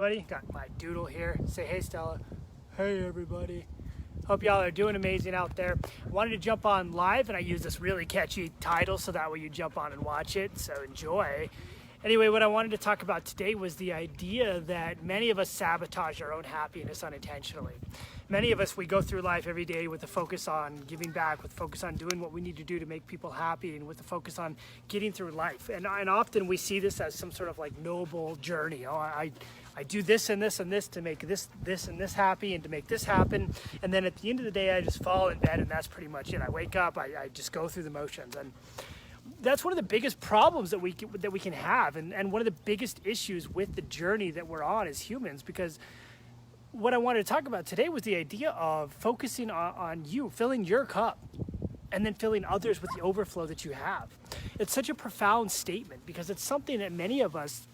Everybody, got my doodle here. Say hey, Stella. Hey, everybody. Hope y'all are doing amazing out there. I wanted to jump on live, and I use this really catchy title so that way you jump on and watch it. So enjoy. Anyway, what I wanted to talk about today was the idea that many of us sabotage our own happiness unintentionally. Many of us, we go through life every day with a focus on giving back, with a focus on doing what we need to do to make people happy, and with a focus on getting through life. And often we see this as some sort of like noble journey. Oh, I do this and this and this to make this and this happy and to make this happen. And then at the end of the day, I just fall in bed and that's pretty much it. I wake up, I just go through the motions. And that's one of the biggest problems that we can have, and one of the biggest issues with the journey that we're on as humans, because what I wanted to talk about today was the idea of focusing on you, filling your cup, and then filling others with the overflow that you have. It's such a profound statement because it's something that many of us,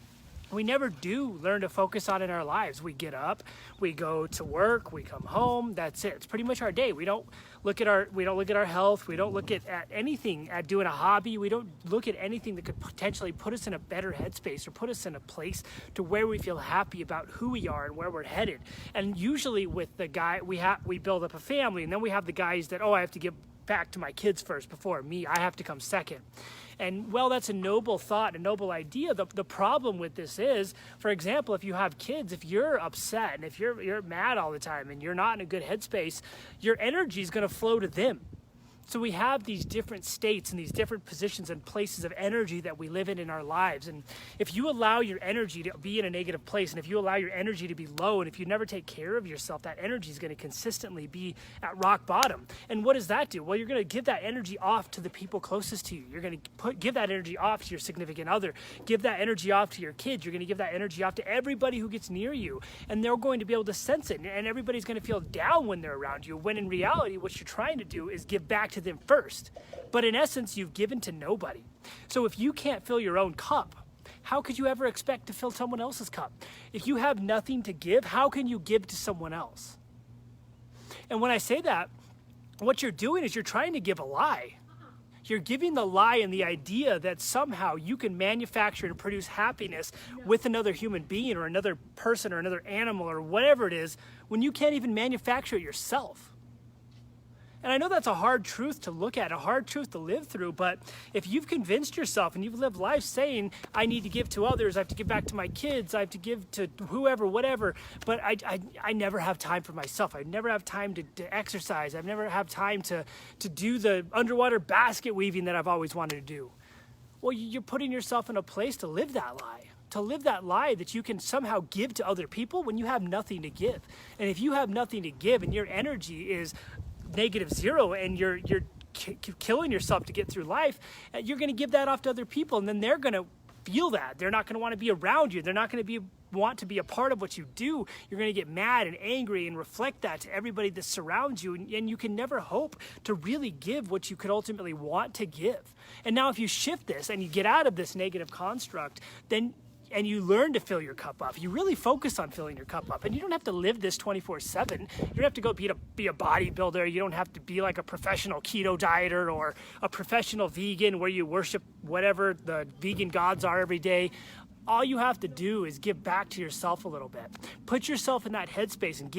we never do learn to focus on in our lives. We get up, we go to work, we come home, that's it. It's pretty much our day. We don't look at our health, we don't look at anything, at doing a hobby, we don't look at anything that could potentially put us in a better headspace or put us in a place to where we feel happy about who we are and where we're headed. And usually with the guy, we build up a family, and then we have the guys that, I have to give back to my kids first before me, I have to come second. And well, that's a noble thought, a noble idea. The problem with this is, for example, if you have kids, if you're upset and if you're mad all the time and you're not in a good headspace, your energy is going to flow to them. So we have these different states and these different positions and places of energy that we live in our lives. And if you allow your energy to be in a negative place, and if you allow your energy to be low, and if you never take care of yourself, that energy is going to consistently be at rock bottom. And what does that do? Well, you're going to give that energy off to the people closest to you. You're going to give that energy off to your significant other. Give that energy off to your kids. You're going to give that energy off to everybody who gets near you. And they're going to be able to sense it. And everybody's going to feel down when they're around you. When in reality, what you're trying to do is give back to them first. But in essence, you've given to nobody. So if you can't fill your own cup, how could you ever expect to fill someone else's cup? If you have nothing to give, how can you give to someone else? And when I say that, what you're doing is you're trying to give a lie. You're giving the lie and the idea that somehow you can manufacture and produce happiness with another human being or another person or another animal or whatever it is, when you can't even manufacture it yourself. And I know that's a hard truth to look at, a hard truth to live through, but if you've convinced yourself and you've lived life saying, I need to give to others, I have to give back to my kids, I have to give to whoever, whatever, but I never have time for myself. I never have time to exercise. I never have time to do the underwater basket weaving that I've always wanted to do. Well, you're putting yourself in a place to live that lie. To live that lie that you can somehow give to other people when you have nothing to give. And if you have nothing to give and your energy is -0 and you're killing yourself to get through life, you're going to give that off to other people, and then they're going to feel that. They're not going to want to be around you. They're not going to want to be a part of what you do. You're going to get mad and angry and reflect that to everybody that surrounds you, and you can never hope to really give what you could ultimately want to give. And now if you shift this and you get out of this negative construct, and you learn to fill your cup up. You really focus on filling your cup up. And you don't have to live this 24/7. You don't have to go be a bodybuilder. You don't have to be like a professional keto dieter or a professional vegan where you worship whatever the vegan gods are every day. All you have to do is give back to yourself a little bit. Put yourself in that headspace and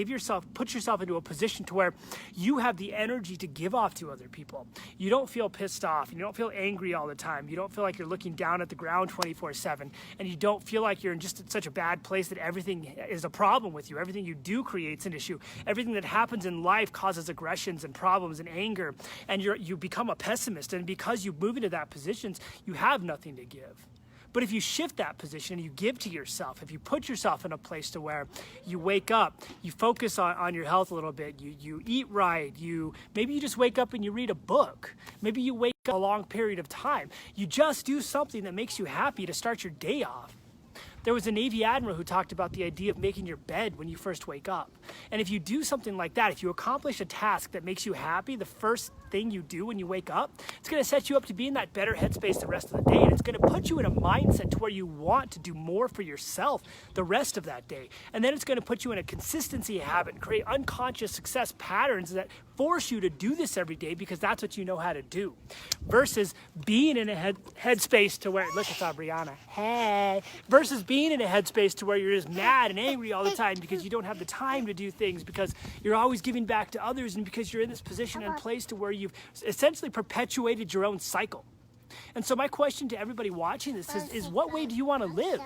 put yourself into a position to where you have the energy to give off to other people. You don't feel pissed off. You don't feel angry all the time. You don't feel like you're looking down at the ground 24/7. And you don't feel like you're in just such a bad place that everything is a problem with you. Everything you do creates an issue. Everything that happens in life causes aggressions and problems and anger. And you become a pessimist. And because you move into that position, you have nothing to give. But if you shift that position and you give to yourself, if you put yourself in a place to where you wake up, you focus on your health a little bit, you eat right, maybe you just wake up and you read a book. Maybe you wake up a long period of time. You just do something that makes you happy to start your day off. There was a Navy admiral who talked about the idea of making your bed when you first wake up. And if you do something like that, if you accomplish a task that makes you happy, the first thing you do when you wake up, it's going to set you up to be in that better headspace the rest of the day. And it's going to put you in a mindset to where you want to do more for yourself the rest of that day. And then it's going to put you in a consistency habit and create unconscious success patterns that force you to do this every day because that's what you know how to do. Versus being in a headspace to where, look, it's Brianna. Hey. Versus being in a headspace to where you're just mad and angry all the time because you don't have the time to do things, because you're always giving back to others, and because you're in this position and place to where you've essentially perpetuated your own cycle. And so my question to everybody watching this is what way do you want to live?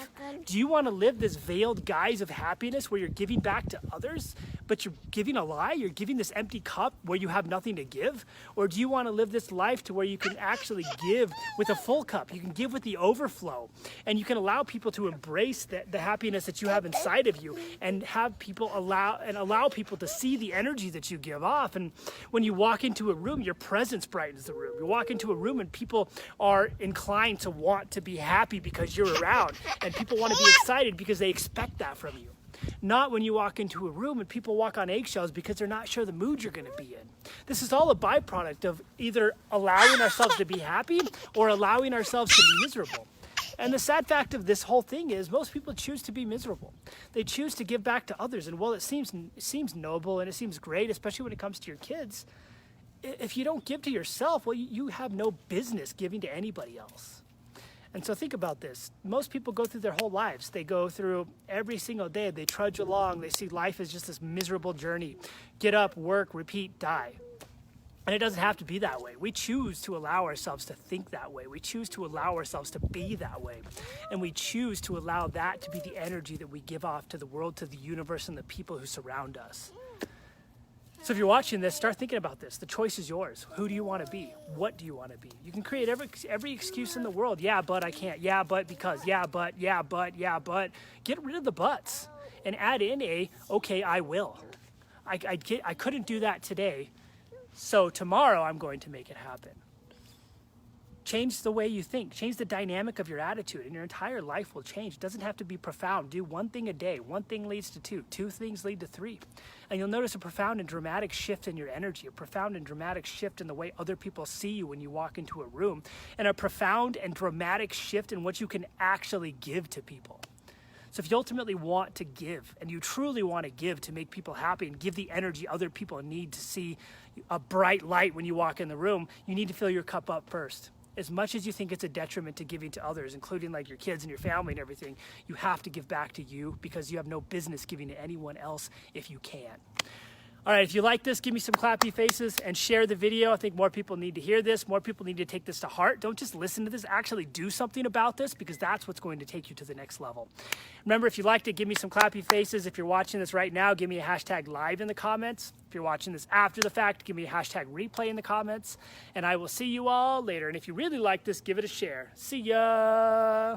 Do you want to live this veiled guise of happiness where you're giving back to others, but you're giving a lie? You're giving this empty cup where you have nothing to give? Or do you want to live this life to where you can actually give with a full cup? You can give with the overflow, and you can allow people to embrace the happiness that you have inside of you, and have people allow people to see the energy that you give off. And when you walk into a room, your presence brightens the room. You walk into a room and people are inclined to want to be happy because you're around, and people want to be excited because they expect that from you. Not when you walk into a room and people walk on eggshells because they're not sure the mood you're going to be in. This is all a byproduct of either allowing ourselves to be happy or allowing ourselves to be miserable. And the sad fact of this whole thing is most people choose to be miserable. They choose to give back to others. And while it seems noble and it seems great, especially when it comes to your kids, if you don't give to yourself, well, you have no business giving to anybody else. And so think about this. Most people go through their whole lives. They go through every single day. They trudge along. They see life as just this miserable journey. Get up, work, repeat, die. And it doesn't have to be that way. We choose to allow ourselves to think that way. We choose to allow ourselves to be that way. And we choose to allow that to be the energy that we give off to the world, to the universe, and the people who surround us. So if you're watching this, start thinking about this. The choice is yours. Who do you want to be? What do you want to be? You can create every excuse in the world. Yeah, but I can't. Yeah, but because. Yeah, but. Yeah, but. Yeah, but. Get rid of the buts and add in okay, I will. I couldn't do that today, so tomorrow I'm going to make it happen. Change the way you think. Change the dynamic of your attitude, and your entire life will change. It doesn't have to be profound. Do one thing a day. One thing leads to two. Two things lead to three. And you'll notice a profound and dramatic shift in your energy, a profound and dramatic shift in the way other people see you when you walk into a room, and a profound and dramatic shift in what you can actually give to people. So if you ultimately want to give, and you truly want to give to make people happy and give the energy other people need to see a bright light when you walk in the room, you need to fill your cup up first. As much as you think it's a detriment to giving to others, including like your kids and your family and everything, you have to give back to you, because you have no business giving to anyone else if you can. All right, if you like this, give me some clappy faces and share the video. I think more people need to hear this. More people need to take this to heart. Don't just listen to this, actually do something about this, because that's what's going to take you to the next level. Remember, if you liked it, give me some clappy faces. If you're watching this right now, give me a hashtag live in the comments. If you're watching this after the fact, give me a hashtag replay in the comments. And I will see you all later. And if you really like this, give it a share. See ya.